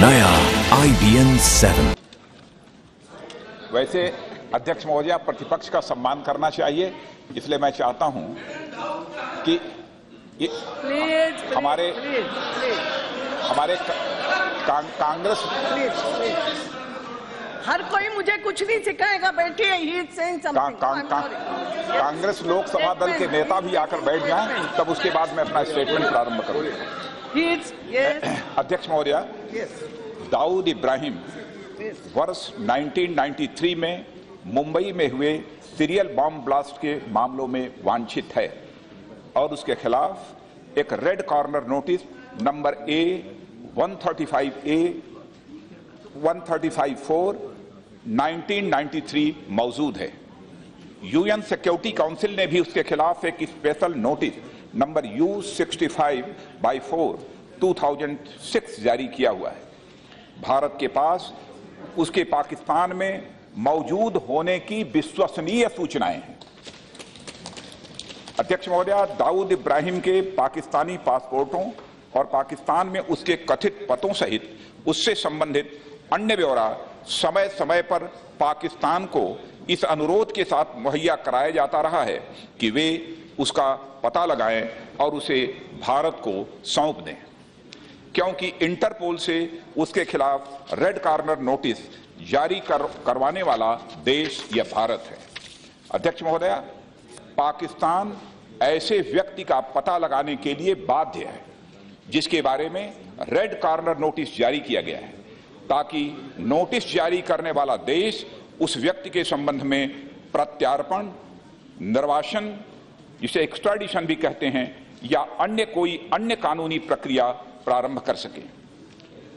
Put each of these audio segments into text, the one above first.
नया IBN 7। वैसे अध्यक्ष महोदया, प्रतिपक्ष का सम्मान करना चाहिए, इसलिए मैं चाहता हूं कि हमारे कांग्रेस हर कोई मुझे कुछ नहीं सिखाएगा। बैठिए। कांग्रेस लोकसभा दल के नेता भी आकर बैठ जाएं, तब उसके बाद मैं अपना स्टेटमेंट प्रारंभ करूंगा। अध्यक्ष महोदया, दाऊद इब्राहिम वर्ष 1993 में मुंबई में हुए सीरियल बॉम्ब ब्लास्ट के मामलों में वांछित है और उसके खिलाफ एक red corner notice number A135A 135-4 1993 मौजूद है। यूएन सिक्योरिटी काउंसिल ने भी उसके खिलाफ एक स्पेशल नोटिस नंबर U65/4 2006 जारी किया हुआ है। भारत के पास उसके पाकिस्तान में मौजूद होने की विश्वसनीय सूचनाएं हैं। अध्यक्ष महोदया, दाऊद इब्राहिम के पाकिस्तानी पासपोर्टों और पाकिस्तान में उसके कथित पतों सहित उससे संबंधित अन्य ब्यौरा समय समय पर पाकिस्तान को इस अनुरोध के साथ मुहैया कराया जाता रहा है कि वे उसका पता लगाएं और उसे भारत को सौंप दें, क्योंकि इंटरपोल से उसके खिलाफ रेड कॉर्नर नोटिस जारी करवाने वाला देश यह भारत है। अध्यक्ष महोदया, पाकिस्तान ऐसे व्यक्ति का पता लगाने के लिए बाध्य है जिसके बारे में रेड कॉर्नर नोटिस जारी किया गया है, ताकि नोटिस जारी करने वाला देश उस व्यक्ति के संबंध में प्रत्यार्पण, निर्वासन, जिसे एक्स्ट्राडिशन भी कहते हैं, या कोई अन्य कानूनी प्रक्रिया प्रारंभ कर सके।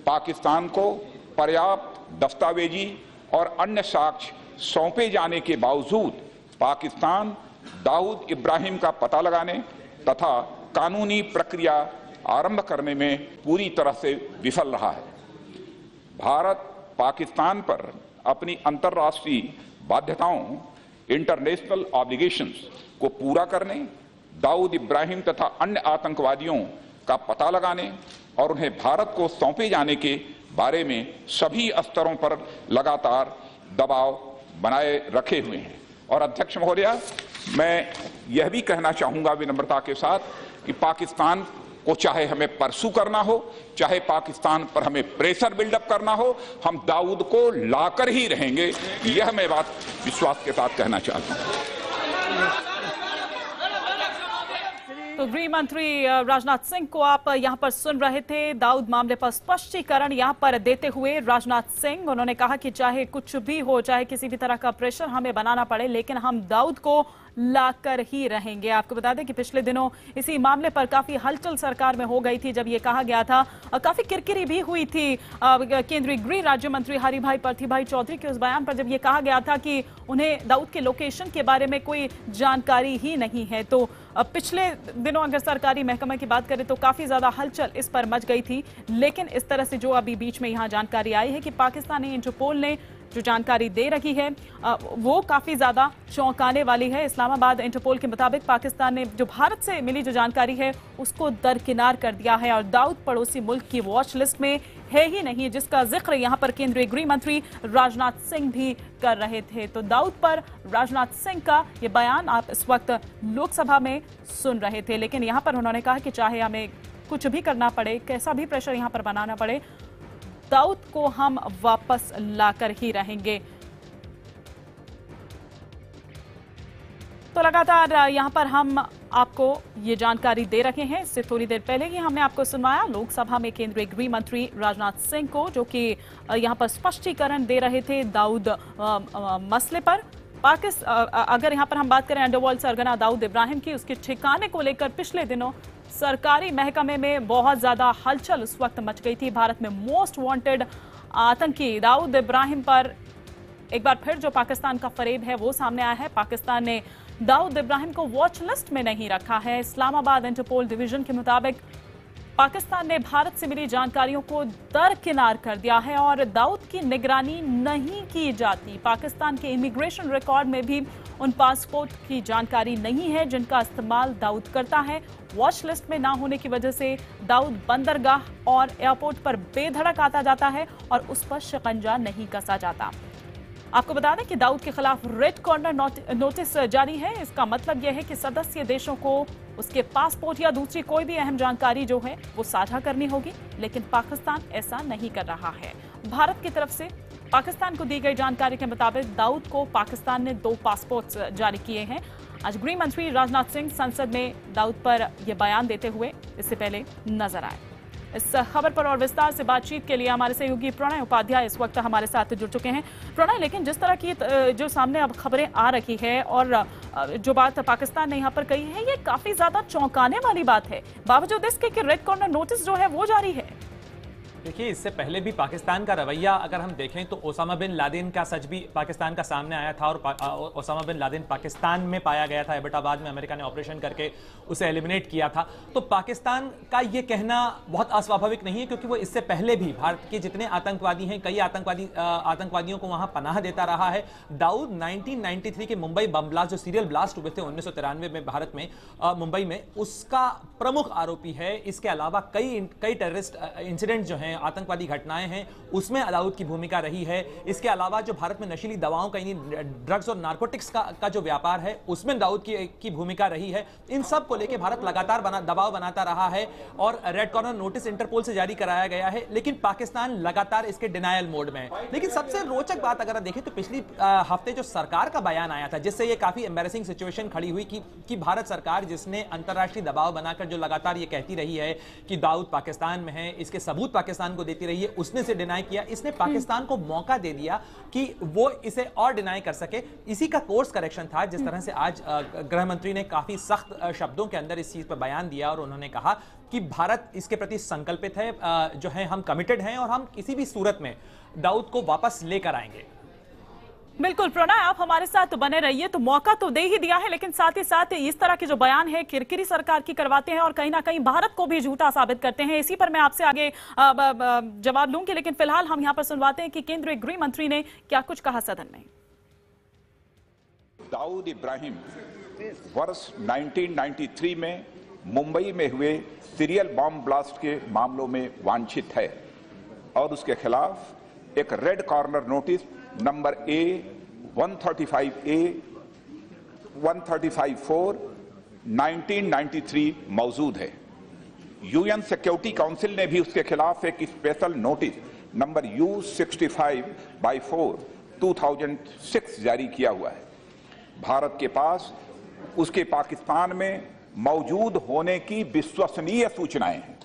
पाकिस्तान को पर्याप्त दस्तावेजी और अन्य साक्ष्य सौंपे जाने के बावजूद पाकिस्तान दाऊद इब्राहिम का पता लगाने तथा कानूनी प्रक्रिया आरंभ करने में पूरी तरह से विफल रहा है। भारत पाकिस्तान पर अपनी अंतर्राष्ट्रीय बाध्यताओं, इंटरनेशनल ऑब्लिगेशंस को पूरा करने, दाऊद इब्राहिम तथा अन्य आतंकवादियों का पता लगाने और उन्हें भारत को सौंपे जाने के बारे में सभी स्तरों पर लगातार दबाव बनाए रखे हुए हैं। और अध्यक्ष महोदया, मैं यह भी कहना चाहूंगा विनम्रता के साथ कि पाकिस्तान को चाहे हमें परसू करना हो, चाहे पाकिस्तान पर हमें प्रेशर बिल्डअप करना हो, हम दाऊद को लाकर ही रहेंगे। यह मैं बात विश्वास के साथ कहना चाहता हूं। तो गृह मंत्री राजनाथ सिंह को आप यहां पर सुन रहे थे। दाऊद मामले पर स्पष्टीकरण यहां पर देते हुए राजनाथ सिंह, उन्होंने कहा कि चाहे कुछ भी हो, चाहे किसी भी तरह का प्रेशर हमें बनाना पड़े, लेकिन हम दाऊद को लाकर ही रहेंगे। आपको बता दें कि पिछले दिनों इसी मामले पर काफी हलचल सरकार में हो गई थी, जब ये कहा गया था। काफी किरकिरी भी हुई थी केंद्रीय गृह राज्य मंत्री हरिभाई पार्थीभाई चौधरी के उस बयान पर, जब ये कहा गया था कि उन्हें दाऊद के लोकेशन के बारे में कोई जानकारी ही नहीं है। तो पिछले दिनों अगर सरकारी महकमे की बात करें तो काफी ज्यादा हलचल इस पर मच गई थी। लेकिन इस तरह से जो अभी बीच में यहां जानकारी आई है कि पाकिस्तानी इंटरपोल ने जो जानकारी दे रही है वो काफी ज्यादा चौंकाने वाली है। इस्लामाबाद इंटरपोल के मुताबिक पाकिस्तान ने जो भारत से मिली जो जानकारी है उसको दरकिनार कर दिया है और दाऊद पड़ोसी मुल्क की वॉच लिस्ट में है ही नहीं, जिसका जिक्र यहां पर केंद्रीय गृह मंत्री राजनाथ सिंह भी कर रहे थे। तो दाऊद पर राजनाथ सिंह का ये बयान आप इस वक्त लोकसभा में सुन रहे थे, लेकिन यहां पर उन्होंने कहा कि चाहे हमें कुछ भी करना पड़े, कैसा भी प्रेशर यहां पर बनाना पड़े, दाऊद को हम वापस लाकर ही रहेंगे। तो लगातार यहां पर हम आपको ये जानकारी दे रहे हैं। इससे थोड़ी देर पहले ही हमने आपको सुनवाया लोकसभा में केंद्रीय गृह मंत्री राजनाथ सिंह को, जो कि यहां पर स्पष्टीकरण दे रहे थे दाऊद मसले पर। अगर यहां पर हम बात करें अंडरवर्ल्ड सरगना दाऊद इब्राहिम की, उसके ठिकाने को लेकर पिछले दिनों सरकारी महकमे में बहुत ज्यादा हलचल उस वक्त मच गई थी। भारत में मोस्ट वांटेड आतंकी दाऊद इब्राहिम पर एक बार फिर जो पाकिस्तान का फरेब है वो सामने आया है। पाकिस्तान ने दाऊद इब्राहिम को वॉच लिस्ट में नहीं रखा है। इस्लामाबाद इंटरपोल डिवीजन के मुताबिक पाकिस्तान ने भारत से मिली जानकारियों को दरकिनार कर दिया है और दाऊद की निगरानी नहीं की जाती। पाकिस्तान के इमिग्रेशन रिकॉर्ड में भी उन पासपोर्ट की जानकारी नहीं है जिनका इस्तेमाल दाऊद करता है। वॉच लिस्ट में ना होने की वजह से दाऊद बंदरगाह और एयरपोर्ट पर बेधड़क आता जाता है और उस पर शिकंजा नहीं कसा जाता। आपको बता दें कि दाऊद के खिलाफ रेड कॉर्नर नोटिस जारी है। इसका मतलब यह है कि सदस्य देशों को उसके पासपोर्ट या दूसरी कोई भी अहम जानकारी जो है वो साझा करनी होगी, लेकिन पाकिस्तान ऐसा नहीं कर रहा है। भारत की तरफ से पाकिस्तान को दी गई जानकारी के मुताबिक दाऊद को पाकिस्तान ने 2 पासपोर्ट जारी किए हैं। आज गृह मंत्री राजनाथ सिंह संसद में दाऊद पर यह बयान देते हुए इससे पहले नजर आए। इस खबर पर और विस्तार से बातचीत के लिए हमारे सहयोगी प्रणय उपाध्याय इस वक्त हमारे साथ जुड़ चुके हैं। प्रणय, लेकिन जिस तरह की जो सामने अब खबरें आ रही है और जो बात पाकिस्तान ने यहाँ पर कही है, ये काफी ज्यादा चौंकाने वाली बात है, बावजूद इसके कि रेड कॉर्नर नोटिस जो है वो जारी है। देखिए, इससे पहले भी पाकिस्तान का रवैया अगर हम देखें तो ओसामा बिन लादेन का सच भी पाकिस्तान का सामने आया था और ओसामा बिन लादेन पाकिस्तान में पाया गया था। एबटाबाद में अमेरिका ने ऑपरेशन करके उसे एलिमिनेट किया था। तो पाकिस्तान का ये कहना बहुत अस्वाभाविक नहीं है, क्योंकि वो इससे पहले भी भारत के जितने आतंकवादी हैं, कई आतंकवादियों को वहां पनाह देता रहा है। दाऊद 1993 के मुंबई बम ब्लास्ट, जो सीरियल ब्लास्ट हुए थे 1993 में भारत में, मुंबई में, उसका प्रमुख आरोपी है। इसके अलावा कई टेररिस्ट इंसिडेंट जो हैं, आतंकवादी घटनाएं हैं, उसमें दाऊद की भूमिका रही है। इसके अलावा जो भारत में नशीली दवाओं का, ड्रग्स और नारकोटिक्स का जो व्यापार है, उसमें दाऊद की भूमिका रही है। इन सब को लेकर भारत लगातार दबाव बनाता रहा है और रेड कॉर्नर नोटिस इंटरपोल से जारी कराया गया है, लेकिन पाकिस्तान लगातार इसके डिनायल मोड में है। लेकिन सबसे रोचक बात अगर देखें तो पिछली हफ्ते जो सरकार का बयान आया था, जिससे ये काफी एम्बैरेसिंग सिचुएशन खड़ी हुई कि भारत सरकार, जिसने अंतरराष्ट्रीय दबाव बनाकर जो लगातार ये कहती रही है कि दाऊद पाकिस्तान में है, इसके सबूत पाकिस्तान को देती रही है, उसने इसे डिनाई किया। इसने पाकिस्तान को मौका दे दिया कि वो इसे और डिनाई कर सके। इसी का कोर्स करेक्शन था, जिस तरह से आज गृह मंत्री ने काफी सख्त शब्दों के अंदर इस चीज पर बयान दिया और उन्होंने कहा कि भारत इसके प्रति संकल्पित है, जो है हम कमिटेड हैं और हम किसी भी सूरत में दाऊद को वापस लेकर आएंगे। बिल्कुल प्रणय, आप हमारे साथ बने रहिए। तो मौका तो दे ही दिया है, लेकिन साथ ही साथ इस तरह के जो बयान है किरकिरी सरकार की करवाते हैं और कहीं ना कहीं भारत को भी झूठा साबित करते हैं। इसी पर मैं आपसे आगे जवाब लूंगी, लेकिन फिलहाल हम यहाँ पर सुनवाते हैं कि केंद्रीय गृह मंत्री ने क्या कुछ कहा सदन में। दाऊद इब्राहिम वर्ष 1993 में मुंबई में हुए सीरियल बॉम्ब ब्लास्ट के मामलों में वांछित है और उसके खिलाफ एक red corner notice number A 135A 135-4 1993 मौजूद है। यूएन सिक्योरिटी काउंसिल ने भी उसके खिलाफ एक स्पेशल नोटिस नंबर U65/4 2006 जारी किया हुआ है। भारत के पास उसके पाकिस्तान में मौजूद होने की विश्वसनीय सूचनाएं हैं।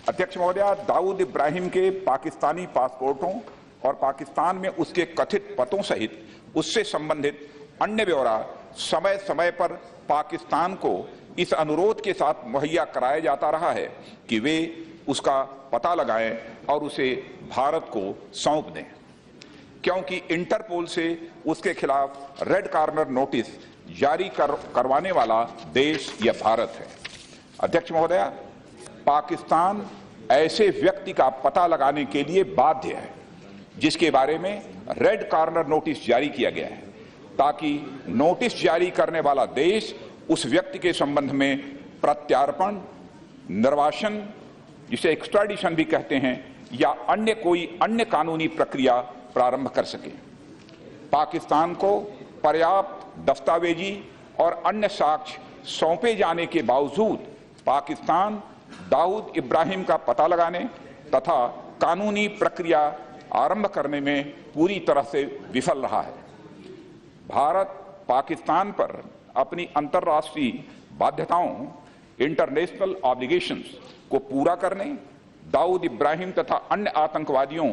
अध्यक्ष महोदय, दाऊद इब्राहिम के पाकिस्तानी पासपोर्टों और पाकिस्तान में उसके कथित पतों सहित उससे संबंधित अन्य ब्यौरा समय समय पर पाकिस्तान को इस अनुरोध के साथ मुहैया कराया जाता रहा है कि वे उसका पता लगाएं और उसे भारत को सौंप दें, क्योंकि इंटरपोल से उसके खिलाफ रेड कॉर्नर नोटिस जारी करवाने वाला देश यह भारत है। अध्यक्ष महोदय, पाकिस्तान ऐसे व्यक्ति का पता लगाने के लिए बाध्य है जिसके बारे में रेड कॉर्नर नोटिस जारी किया गया है, ताकि नोटिस जारी करने वाला देश उस व्यक्ति के संबंध में प्रत्यार्पण, निर्वासन, जिसे एक्स्ट्राडिशन भी कहते हैं, या कोई अन्य कानूनी प्रक्रिया प्रारंभ कर सके। पाकिस्तान को पर्याप्त दस्तावेजी और अन्य साक्ष्य सौंपे जाने के बावजूद पाकिस्तान दाऊद इब्राहिम का पता लगाने तथा कानूनी प्रक्रिया आरंभ करने में पूरी तरह से विफल रहा है। भारत पाकिस्तान पर अपनी अंतर्राष्ट्रीय बाध्यताओं, इंटरनेशनल ऑब्लिगेशंस को पूरा करने, दाऊद इब्राहिम तथा अन्य आतंकवादियों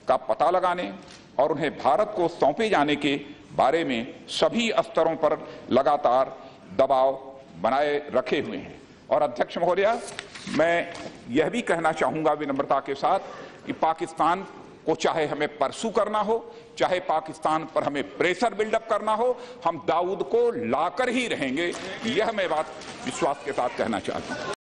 का पता लगाने और उन्हें भारत को सौंपे जाने के बारे में सभी स्तरों पर लगातार दबाव बनाए रखे हुए हैं। और अध्यक्ष महोदय, मैं यह भी कहना चाहूंगा विनम्रता के साथ कि पाकिस्तान को चाहे हमें परसू करना हो, चाहे पाकिस्तान पर हमें प्रेशर बिल्डअप करना हो, हम दाऊद को लाकर ही रहेंगे। यह मैं बात विश्वास के साथ कहना चाहता हूं।